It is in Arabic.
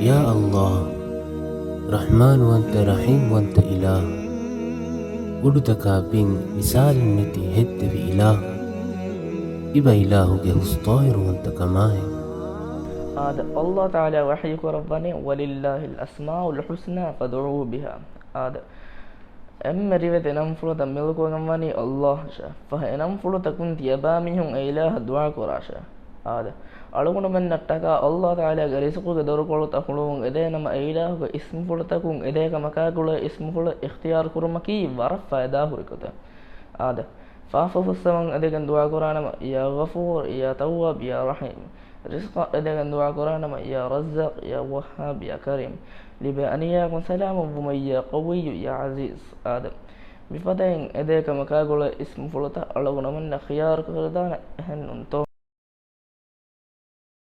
يا الله رحمن وانت رحيم وانت إله ودتك بين مثال النتي هد في إله إبا إله جهوز طائر وانت كماه. هذا الله تعالى وحيك ربنا ولله الأسماء الحسنى فادعوه بها. هذا أما ريوة إنام فلوتا ملكو غماني الله شا فإنام فلوتا كنت يباميهم إله دعا كراشا. هذا ألوكنا من نتاكا الله تعالى غريسكو دورو كولو تخلوون إده نما إله اسم فلوتاكون إده كمكاكولا اسم فلو اختيار كرمكي ورف فايدا هوريكوتا. هذا فافو السمن إده كان دعا كرانا يا غفور يا تواب يا رحيم. رزق إده كان دعا كرانا يا رزاق يا وهاب يا كريم. لبأنياكم سلام بمن يا قوي يا عزيز. آدم بفتح إيديك مكاغولا اسم فلوتا ألونا من خيار كردان هن